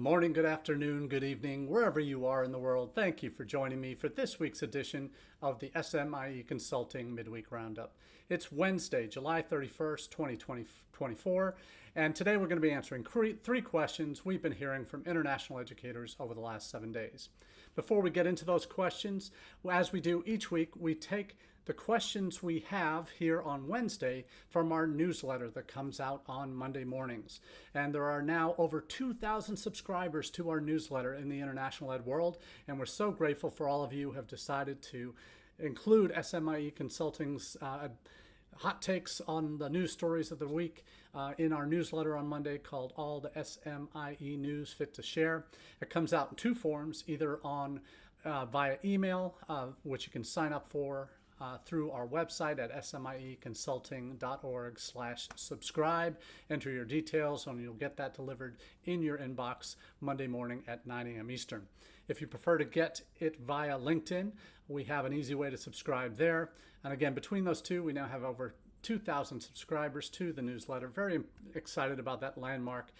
morning, good afternoon, good evening, wherever you are in the world. Thank you for joining me for this week's edition of the SMIE Consulting Midweek Roundup. It's Wednesday, July 31st, 2024, and today we're going to be answering three questions we've been hearing from international educators over the last 7 days. Before we get into those questions, as we do each week, we take the questions we have here on Wednesday from our newsletter that comes out on Monday mornings. And there are now over 2,000 subscribers to our newsletter in the international ed world, and we're so grateful for all of you who have decided to include SMIE Consulting's hot takes on the news stories of the week in our newsletter on Monday called All the SMIE News Fit to Share. It comes out in two forms, either on via email, which you can sign up for through our website at smieconsulting.org/subscribe. Enter your details and you'll get that delivered in your inbox Monday morning at 9 a.m. Eastern. If you prefer to get it via LinkedIn, we have an easy way to subscribe there. And again, between those two, we now have over 2,000 subscribers to the newsletter. Very excited about that landmark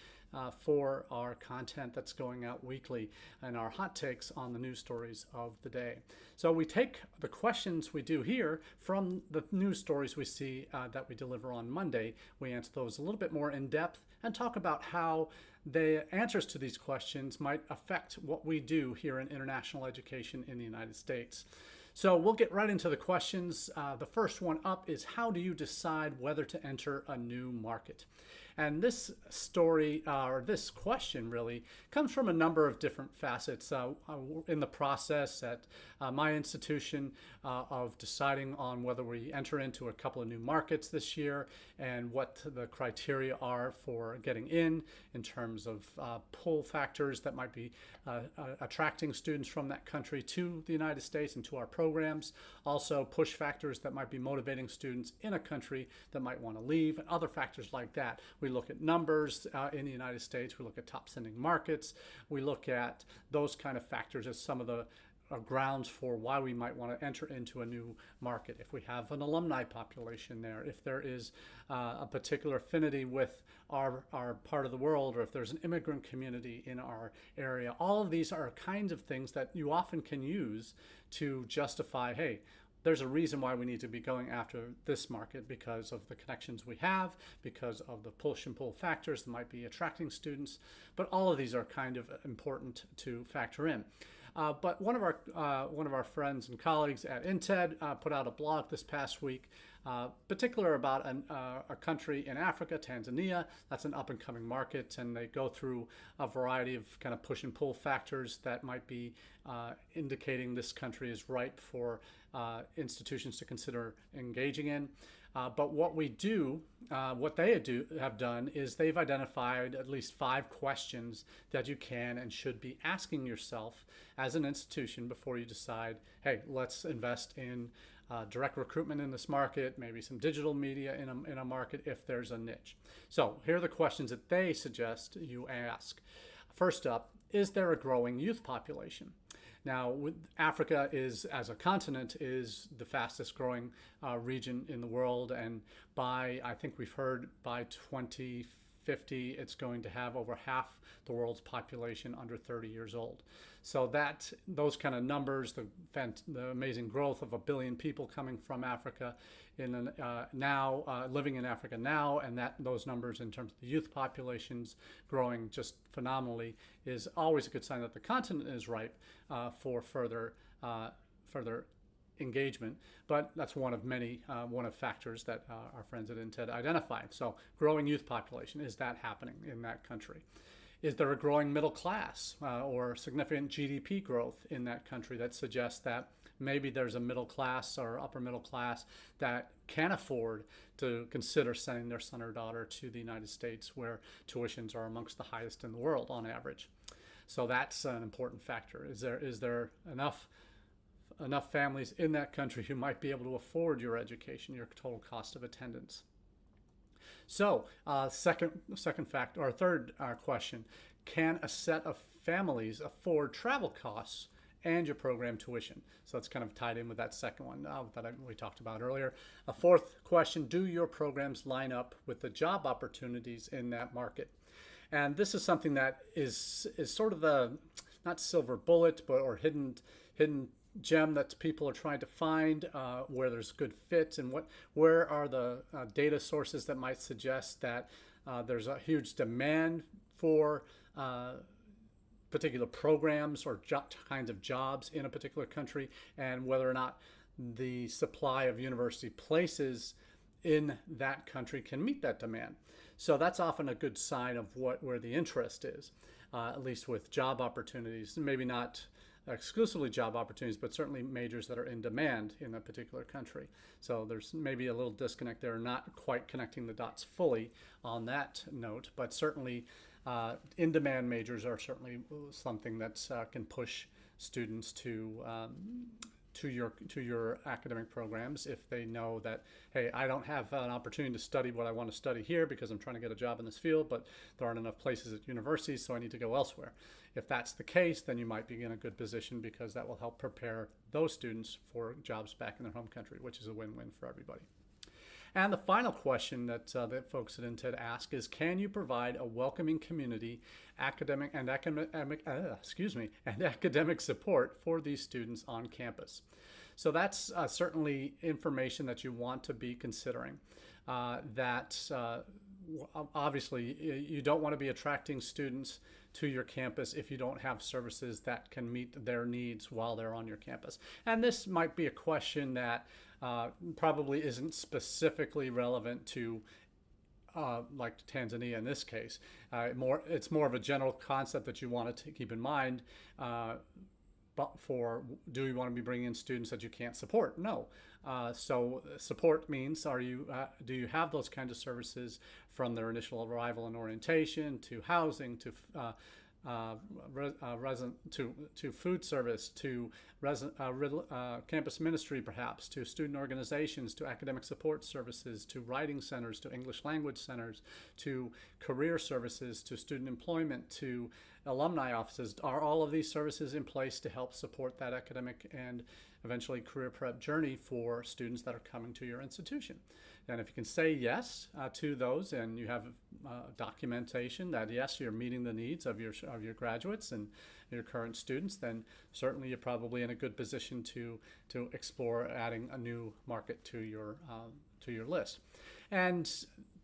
for our content that's going out weekly and our hot takes on the news stories of the day. So we take the questions we do here from the news stories we see that we deliver on Monday. We answer those a little bit more in depth and talk about how the answers to these questions might affect what we do here in international education in the United States. So we'll get right into the questions. The first one up is, how do you decide whether to enter a new market? And this story, or this question really, comes from a number of different facets in the process at my institution of deciding on whether we enter into a couple of new markets this year and what the criteria are for getting in terms of pull factors that might be attracting students from that country to the United States and to our programs. Also push factors that might be motivating students in a country that might want to leave, and other factors like that. We look at numbers in the United States. We look at top sending markets. We look at those kind of factors as some of the grounds for why we might want to enter into a new market. If we have an alumni population there, if there is a particular affinity with our part of the world, or if there's an immigrant community in our area. All of these are kinds of things that you often can use to justify, hey, there's a reason why we need to be going after this market because of the connections we have, because of the push and pull factors that might be attracting students. But all of these are kind of important to factor in. But one of our friends and colleagues at INTED put out a blog this past week, particular about a country in Africa, Tanzania. That's an up-and-coming market, and they go through a variety of kind of push and pull factors that might be indicating this country is ripe for institutions to consider engaging in. But what we do, what they have done is they've identified at least 5 questions that you can and should be asking yourself as an institution before you decide, hey, let's invest in direct recruitment in this market, maybe some digital media in a market if there's a niche. So here are the questions that they suggest you ask. First up, is there a growing youth population? Now, Africa as a continent is the fastest growing region in the world, and I think we've heard by 2050, it's going to have over half the world's population under 30 years old. So those kind of numbers, the amazing growth of 1 billion people coming from Africa living in Africa now, and those numbers in terms of the youth populations growing just phenomenally, is always a good sign that the continent is ripe for further engagement. But that's one of many factors that our friends at INTED identified. So growing youth population, is that happening in that country? Is there a growing middle class or significant GDP growth in that country that suggests that maybe there's a middle class or upper middle class that can afford to consider sending their son or daughter to the United States, where tuitions are amongst the highest in the world on average? So that's an important factor. Is there enough families in that country who might be able to afford your education, your total cost of attendance? So second fact, or third question, can a set of families afford travel costs and your program tuition? So that's kind of tied in with that second one that we talked about earlier. A fourth question, do your programs line up with the job opportunities in that market? And this is something that is sort of the, not silver bullet, but or hidden gem that people are trying to find, where there's good fit, and where are the data sources that might suggest that there's a huge demand for particular programs or kinds of jobs in a particular country, and whether or not the supply of university places in that country can meet that demand. So that's often a good sign of where the interest is, at least with job opportunities. Maybe not exclusively job opportunities, but certainly majors that are in demand in a particular country. So there's maybe a little disconnect there, not quite connecting the dots fully on that note, but certainly in-demand majors are certainly something that can push students to your academic programs if they know that, hey, I don't have an opportunity to study what I want to study here because I'm trying to get a job in this field, but there aren't enough places at universities, so I need to go elsewhere. If that's the case, then you might be in a good position because that will help prepare those students for jobs back in their home country, which is a win-win for everybody. And the final question that folks at INTED ask is, can you provide a welcoming community, academic support for these students on campus? So that's certainly information that you want to be considering. Obviously, you don't want to be attracting students to your campus if you don't have services that can meet their needs while they're on your campus. And this might be a question that probably isn't specifically relevant to like Tanzania in this case. It's more of a general concept that you want to keep in mind. But do you want to be bringing in students that you can't support? No. So support means, do you have those kinds of services from their initial arrival and orientation, to housing, to food service, to campus ministry perhaps, to student organizations, to academic support services, to writing centers, to English language centers, to career services, to student employment, to alumni offices. Are all of these services in place to help support that academic and eventually career prep journey for students that are coming to your institution? And if you can say yes to those, and you have documentation that yes, you're meeting the needs of your graduates and your current students, then certainly you're probably in a good position to explore adding a new market to your list. And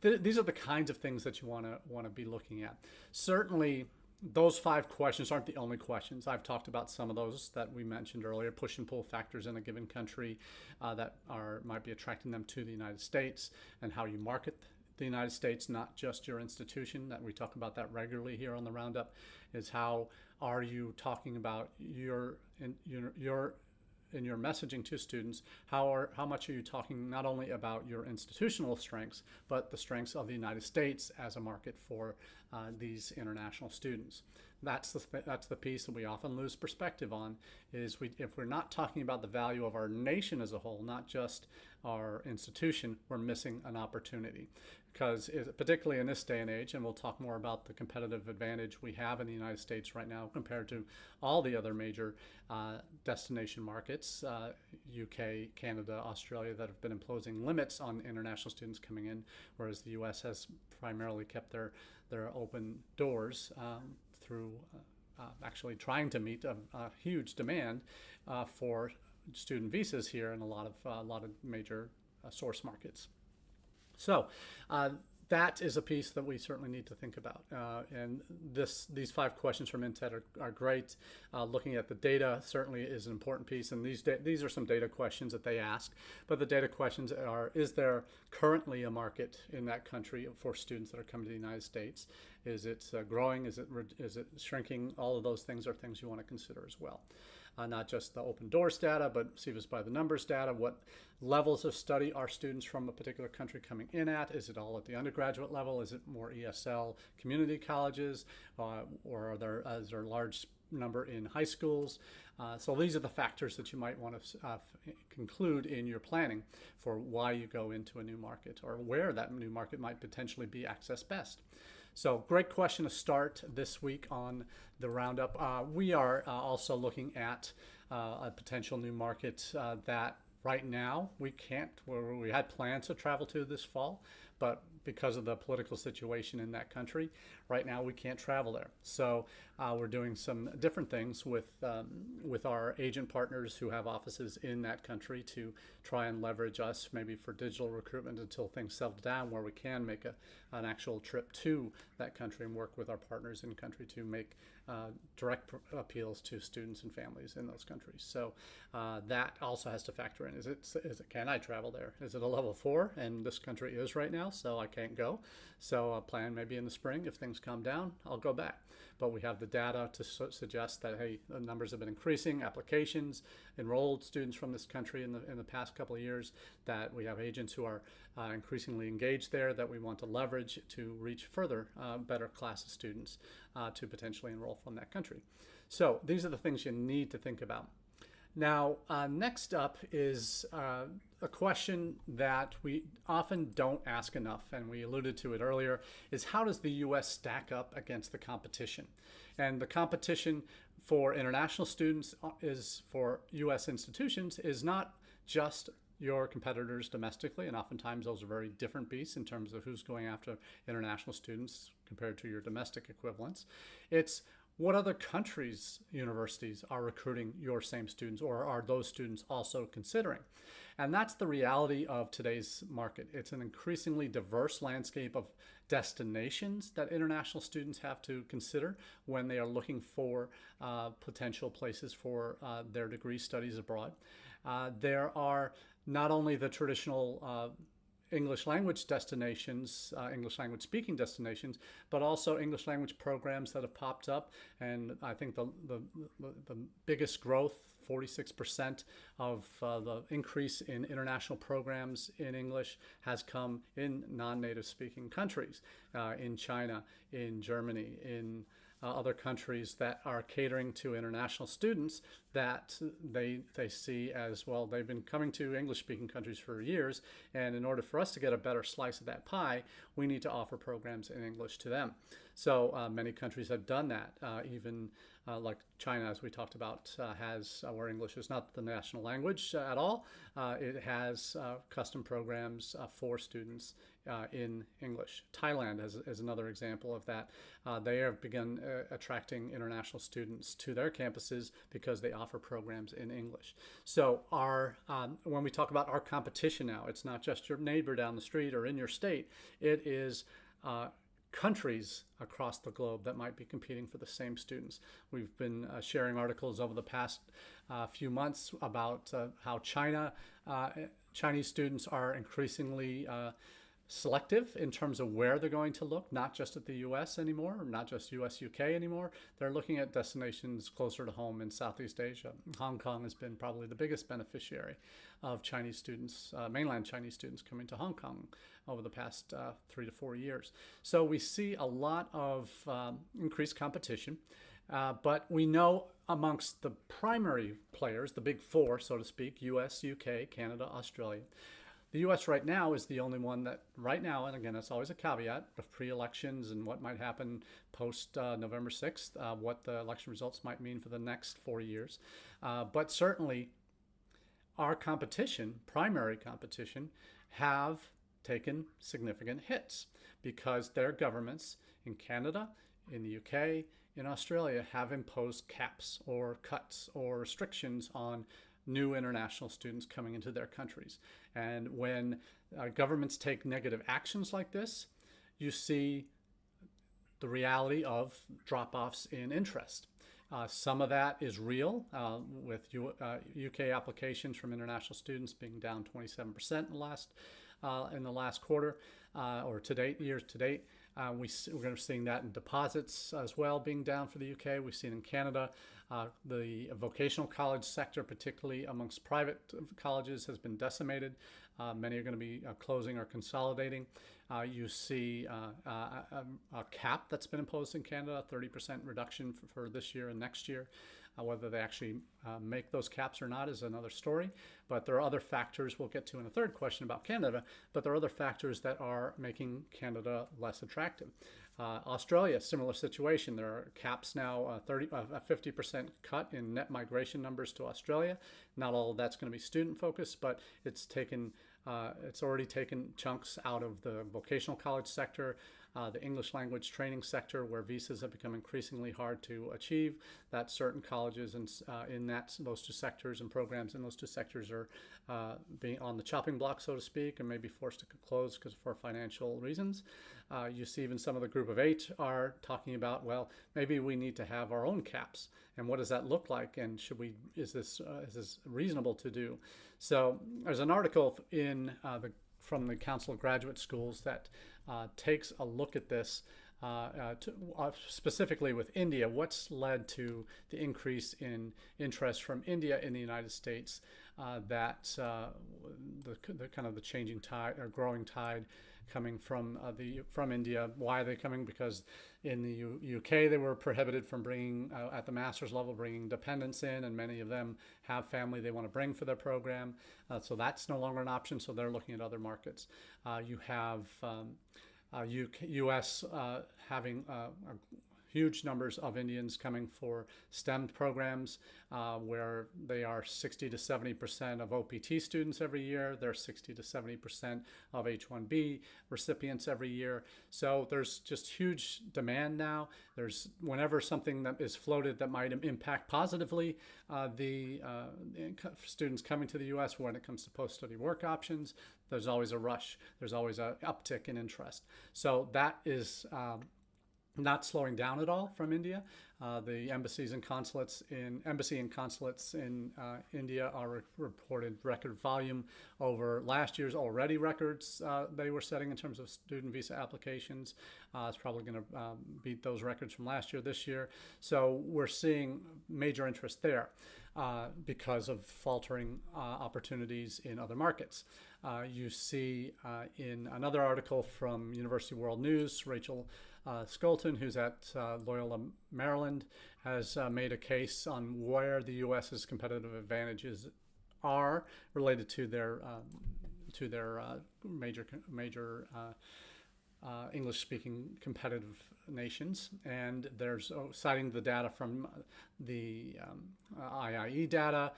these are the kinds of things that you want to be looking at. Certainly, those 5 questions aren't the only questions. I've talked about some of those that we mentioned earlier, push and pull factors in a given country that might be attracting them to the United States, and how you market the United States, not just your institution. That we talk about that regularly here on the Roundup, is how are you talking about in your messaging to students, how much are you talking not only about your institutional strengths, but the strengths of the United States as a market for these international students. That's the piece that we often lose perspective on, is if we're not talking about the value of our nation as a whole, not just our institution, we're missing an opportunity. Because particularly in this day and age, and we'll talk more about the competitive advantage we have in the United States right now compared to all the other major destination markets, UK, Canada, Australia, that have been imposing limits on international students coming in, whereas the US has primarily kept their open doors through actually trying to meet a huge demand for student visas here in a lot of major source markets. So that is a piece that we certainly need to think about. And these 5 questions from INTED are great. Looking at the data certainly is an important piece. And these are some data questions that they ask. But the data questions are, is there currently a market in that country for students that are coming to the United States? Is it growing? Is it shrinking? All of those things are things you want to consider as well. Not just the open doors data, but see this by the numbers data. What levels of study are students from a particular country coming in at? Is it all at the undergraduate level? Is it more ESL community colleges? Or is there a large number in high schools? So these are the factors that you might want to conclude in your planning for why you go into a new market, or where that new market might potentially be accessed best. So great question to start this week on the Roundup. We are also looking at a potential new market that right now we had plans to travel to this fall, but because of the political situation in that country, right now we can't travel there. So we're doing some different things with our agent partners who have offices in that country to try and leverage us maybe for digital recruitment until things settle down, where we can make an actual trip to that country and work with our partners in country to make direct appeals to students and families in those countries. So that also has to factor in. Is it can I travel there? Is it a level 4? And this country is right now, so I can't go. So I'll plan maybe in the spring. If things calm down, I'll go back. But we have the data to suggest that, hey, the numbers have been increasing, applications, enrolled students from this country in the past couple of years, that we have agents who are increasingly engaged there, that we want to leverage to reach further better class of students to potentially enroll from that country. So these are the things you need to think about. Now, next up is a question that we often don't ask enough, and we alluded to it earlier, is how does the U.S. stack up against the competition? And the competition for international students is for U.S. institutions is not just your competitors domestically, and oftentimes those are very different beasts in terms of who's going after international students compared to your domestic equivalents. It's what other countries' universities are recruiting your same students, or are those students also considering? And that's the reality of today's market. It's an increasingly diverse landscape of destinations that international students have to consider when they are looking for potential places for their degree studies abroad. There are not only the traditional English language destinations, English language speaking destinations, but also English language programs that have popped up. And I think the biggest growth, 46% of the increase in international programs in English has come in non-native speaking countries, in China, in Germany, in other countries that are catering to international students that they see as, well, they've been coming to English-speaking countries for years, and in order for us to get a better slice of that pie, we need to offer programs in English to them. So many countries have done that, even like China, as we talked about, has where English is not the national language at all. It has custom programs for students in English. Thailand is another example of that. They have begun attracting international students to their campuses because they offer programs in English. So when we talk about our competition now, it's not just your neighbor down the street or in your state. It is countries across the globe that might be competing for the same students. We've been sharing articles over the past few months about how Chinese students are increasingly selective in terms of where they're going to look, not just at the U.S. anymore, or not just U.S., U.K. anymore. They're looking at destinations closer to home in Southeast Asia. Hong Kong has been probably the biggest beneficiary of Chinese students, mainland Chinese students coming to Hong Kong over the past 3 to 4 years. So we see a lot of increased competition, but we know amongst the primary players, the big four, so to speak, U.S., U.K., Canada, Australia, the U.S. right now is the only one that right now, and again, that's always a caveat of pre-elections and what might happen post November 6th, what the election results might mean for the next 4 years. But certainly our competition, primary competition, have taken significant hits because their governments in Canada, in the UK, in Australia have imposed caps or cuts or restrictions on new international students coming into their countries. And when governments take negative actions like this, you see the reality of drop-offs in interest. Some of that is real, with UK applications from international students being down 27% in the last quarter, or to date, years to date. We're seeing that in deposits as well being down for the UK. We've seen in Canada the vocational college sector, particularly amongst private colleges, has been decimated. Many are going to be closing or consolidating. You see a cap that's been imposed in Canada, 30% reduction for this year and next year. Whether they actually make those caps or not is another story. But there are other factors we'll get to in a third question about Canada, but there are other factors that are making Canada less attractive. Australia, similar situation. There are caps now, a 50% cut in net migration numbers to Australia. Not all of that's going to be student focused, but it's taken It's already taken chunks out of the vocational college sector, the English language training sector, where visas have become increasingly hard to achieve. That certain colleges and those two sectors and programs in those two sectors are being on the chopping block, so to speak, and may be forced to close because for financial reasons. You see even some of the group of 8 are talking about, well, maybe we need to have our own caps, and what does that look like, and is this reasonable to do? So there's an article from the Council of Graduate Schools that takes a look at this, specifically with India. What's led to the increase in interest from India in the United States? The kind of the changing tide or growing tide coming from India. Why are they coming? Because in the UK they were prohibited from bringing at the master's level, bringing dependents in, and many of them have family they want to bring for their program, so that's no longer an option. So they're looking at other markets. You have U.S. having huge numbers of Indians coming for STEM programs, where they are 60 to 70% of OPT students every year. They're 60 to 70% of H-1B recipients every year. So there's just huge demand now. There's whenever something that is floated that might impact positively the students coming to the U.S. when it comes to post-study work options, there's always a rush. There's always an uptick in interest. So that is not slowing down at all from India. The embassy and consulates in India are reported record volume over last year's already records they were setting in terms of student visa applications. It's probably going to beat those records from last year this year. So we're seeing major interest there because of faltering opportunities in other markets. You see in another article from University World News, Rachel Skolton, who's at Loyola, Maryland, has made a case on where the U.S.'s competitive advantages are related to their major English-speaking competitive nations, and there's citing the data from the IIE data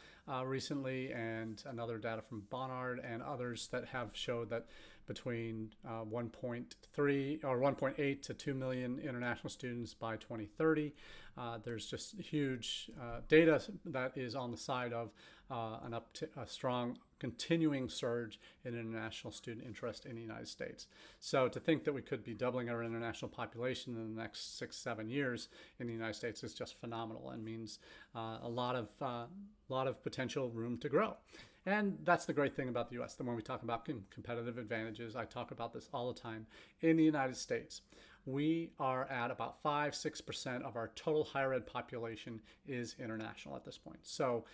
recently, and another data from Barnard and others that have showed that between 1.3 or 1.8 to 2 million international students by 2030. There's just huge data that is on the side of a strong continuing surge in international student interest in the United States. So to think that we could be doubling our international population in the next 6-7 years in the United States is just phenomenal, and means a lot of potential room to grow. And that's the great thing about the U.S. That when we talk about competitive advantages, I talk about this all the time. In the United States, we are at about 5-6% of our total higher ed population is international at this point. So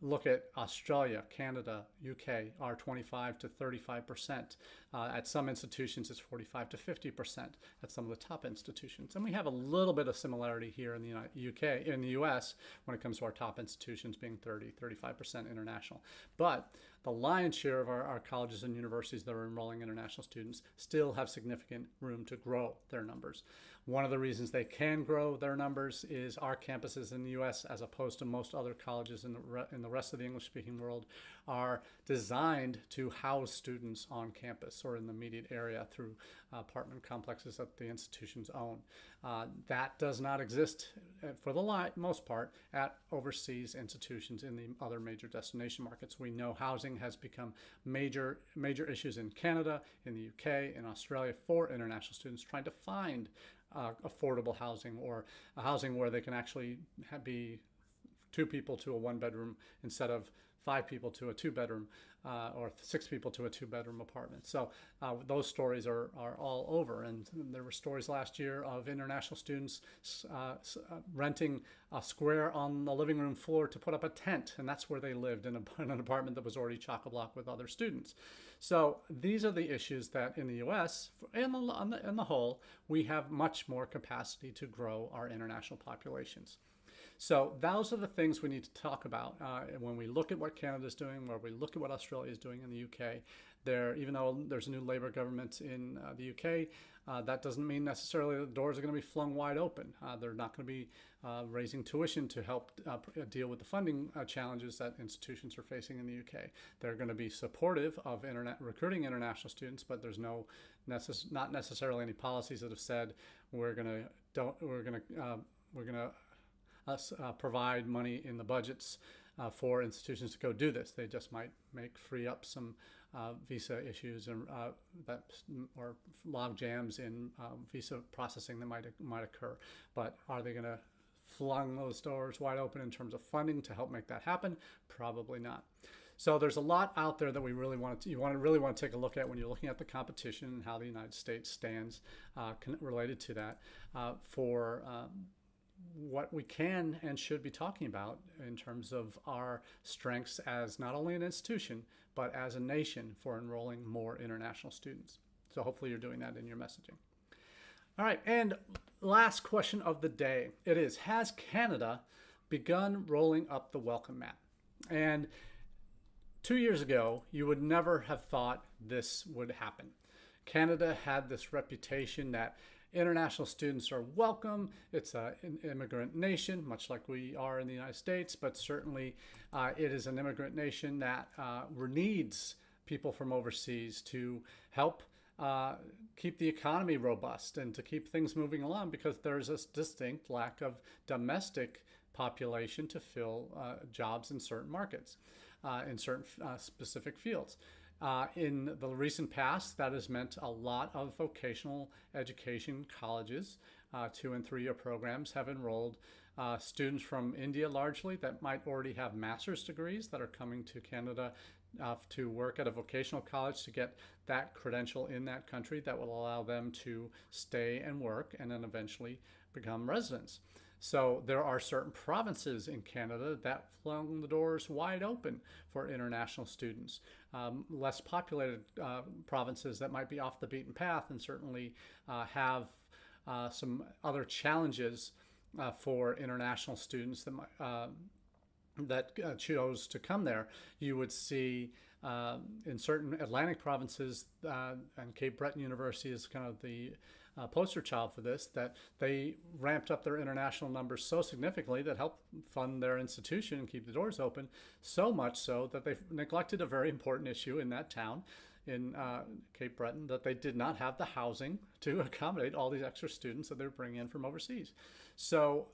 look at Australia, Canada, UK are 25 to 35%. At some institutions, it's 45 to 50% at some of the top institutions. And we have a little bit of similarity here in the US when it comes to our top institutions being 35% international. But the lion's share of our colleges and universities that are enrolling international students still have significant room to grow their numbers. One of the reasons they can grow their numbers is our campuses in the U.S., as opposed to most other colleges in the rest of the English-speaking world, are designed to house students on campus or in the immediate area through apartment complexes that the institutions own. That does not exist for the most part at overseas institutions in the other major destination markets. We know housing has become major issues in Canada, in the UK, in Australia for international students trying to find affordable housing, or a housing where they can actually be 2 people to a 1-bedroom instead of 5 people to a 2-bedroom, or 6 people to a 2-bedroom apartment. So those stories are all over. And there were stories last year of international students renting a square on the living room floor to put up a tent, and that's where they lived, in an apartment that was already chock-a-block with other students. So these are the issues that in the U.S., in the whole, we have much more capacity to grow our international populations. So those are the things we need to talk about when we look at what Canada's doing, where we look at what Australia is doing in the UK. Even though there's a new Labour government in the UK, That doesn't mean necessarily the doors are going to be flung wide open. They're not going to be raising tuition to help deal with the funding challenges that institutions are facing in the UK. They're going to be supportive of recruiting international students, but there's not necessarily any policies that have said we're going to provide money in the budgets for institutions to go do this. They just might free up some visa issues and or log jams in visa processing that might occur. But are they going to flung those doors wide open in terms of funding to help make that happen? Probably not. So there's a lot out there that we really want to take a look at when you're looking at the competition and how the United States stands related to that for what we can and should be talking about in terms of our strengths as not only an institution, but as a nation for enrolling more international students. So hopefully you're doing that in your messaging. All right, and last question of the day. It is, has Canada begun rolling up the welcome mat? And 2 years ago, you would never have thought this would happen. Canada had this reputation that international students are welcome. It's an immigrant nation, much like we are in the United States, but certainly it is an immigrant nation that needs people from overseas to help keep the economy robust and to keep things moving along, because there's a distinct lack of domestic population to fill jobs in certain markets, in certain specific fields. In the recent past, that has meant a lot of vocational education colleges, 2- and 3-year programs, have enrolled students from India largely that might already have master's degrees that are coming to Canada to work at a vocational college to get that credential in that country that will allow them to stay and work and then eventually become residents. So there are certain provinces in Canada that flung the doors wide open for international students. Less populated provinces that might be off the beaten path and certainly have some other challenges for international students that chose to come there. You would see in certain Atlantic provinces, and Cape Breton University is kind of the poster child for this, that they ramped up their international numbers so significantly that helped fund their institution and keep the doors open, so much so that they neglected a very important issue in that town in Cape Breton, that they did not have the housing to accommodate all these extra students that they're bringing in from overseas. So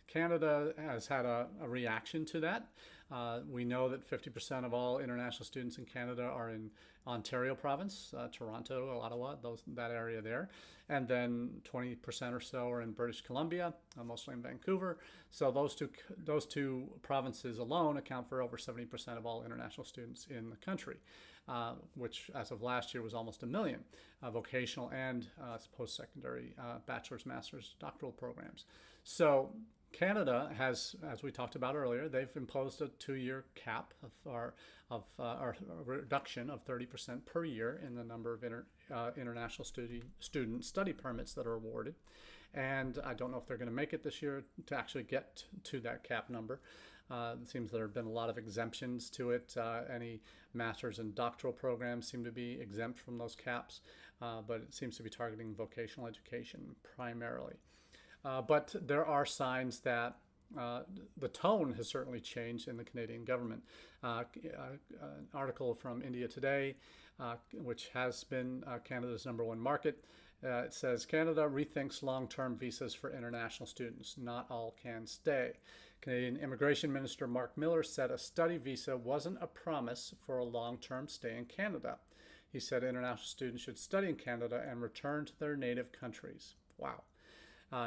Canada has had a reaction to that. We know that 50% of all international students in Canada are in Ontario province, Toronto, Ottawa, that area there. And then 20% or so are in British Columbia, mostly in Vancouver. So those two provinces alone account for over 70% of all international students in the country, which as of last year was almost 1 million, vocational and post-secondary bachelor's, master's, doctoral programs. So Canada has, as we talked about earlier, they've imposed a 2-year cap of a reduction of 30% per year in the number of international student study permits that are awarded. And I don't know if they're going to make it this year to actually get to that cap number. It seems there have been a lot of exemptions to it. Any master's and doctoral programs seem to be exempt from those caps, but it seems to be targeting vocational education primarily. But there are signs that the tone has certainly changed in the Canadian government. An article from India Today, which has been Canada's #1 market, it says Canada rethinks long-term visas for international students. Not all can stay. Canadian Immigration Minister Mark Miller said a study visa wasn't a promise for a long-term stay in Canada. He said international students should study in Canada and return to their native countries. Wow.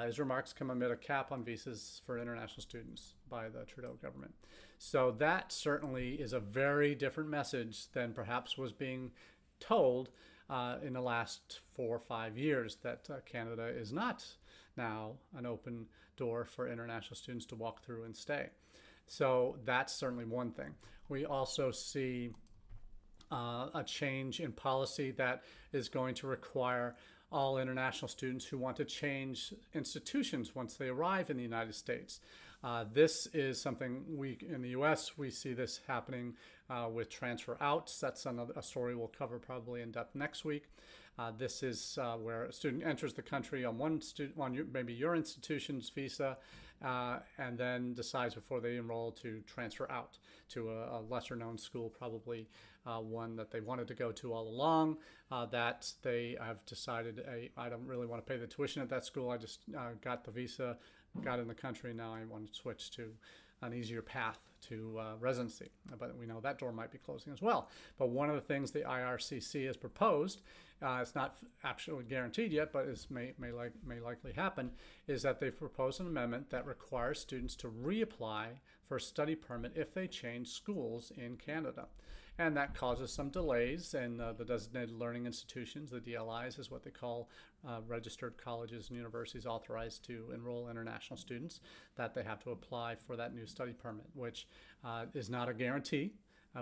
His remarks come amid a cap on visas for international students by the Trudeau government. So that certainly is a very different message than perhaps was being told in the last 4 or 5 years, that Canada is not now an open door for international students to walk through and stay. So that's certainly one thing. We also see a change in policy that is going to require all international students who want to change institutions once they arrive in the United States. This is something in the U.S., we see this happening with transfer outs. That's a story we'll cover probably in depth next week. This is where a student enters the country on maybe your institution's visa, and then decides before they enroll to transfer out to a lesser known school, probably one that they wanted to go to all along, that they have decided, I don't really want to pay the tuition at that school. I just got the visa, got in the country, now I want to switch to an easier path to residency. But we know that door might be closing as well. But one of the things the IRCC has proposed, it's not actually guaranteed yet, but it may likely happen, is that they've proposed an amendment that requires students to reapply for a study permit if they change schools in Canada. And that causes some delays, and the designated learning institutions, the DLIs, is what they call registered colleges and universities authorized to enroll international students, that they have to apply for that new study permit, which is not a guarantee,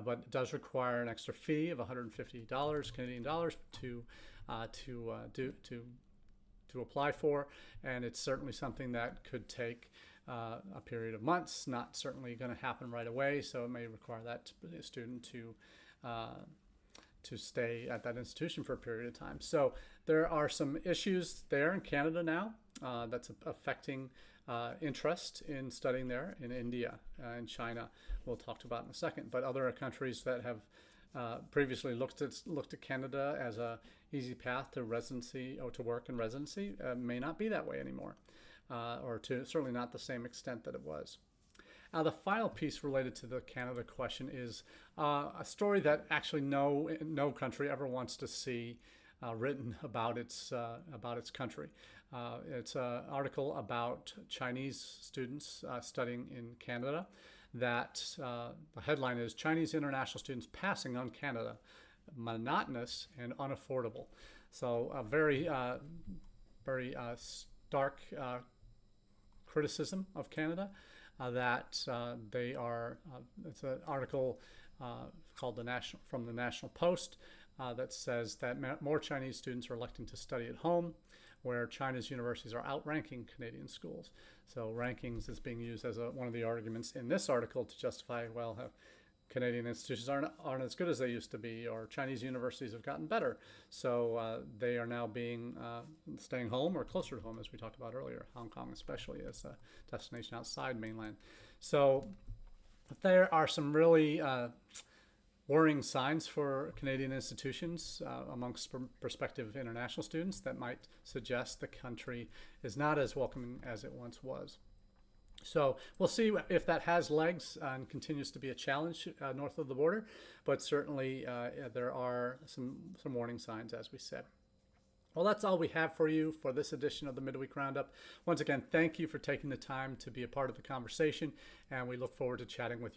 but it does require an extra fee of $150 Canadian dollars to apply for, and it's certainly something that could take a period of months, not certainly going to happen right away, so it may require that student to stay at that institution for a period of time. So there are some issues there in Canada now that's affecting interest in studying there, in India and China, we'll talk about in a second. But other countries that have previously looked at Canada as a easy path to residency or to work in residency may not be that way anymore, or to certainly not the same extent that it was. The final piece related to the Canada question is a story that actually no country ever wants to see written about its country. It's an article about Chinese students studying in Canada. That the headline is "Chinese international students passing on Canada, monotonous and unaffordable." So a very stark criticism of Canada. That they are, it's an article called from the National Post that says that more Chinese students are electing to study at home, where China's universities are outranking Canadian schools. So rankings is being used as one of the arguments in this article to justify, well, Canadian institutions aren't as good as they used to be, or Chinese universities have gotten better. So they are now staying home or closer to home, as we talked about earlier, Hong Kong especially as a destination outside mainland. So there are some really worrying signs for Canadian institutions amongst prospective international students that might suggest the country is not as welcoming as it once was. So we'll see if that has legs and continues to be a challenge north of the border, but certainly there are some warning signs, as we said. Well, that's all we have for you for this edition of the Midweek Roundup. Once again, thank you for taking the time to be a part of the conversation, and we look forward to chatting with you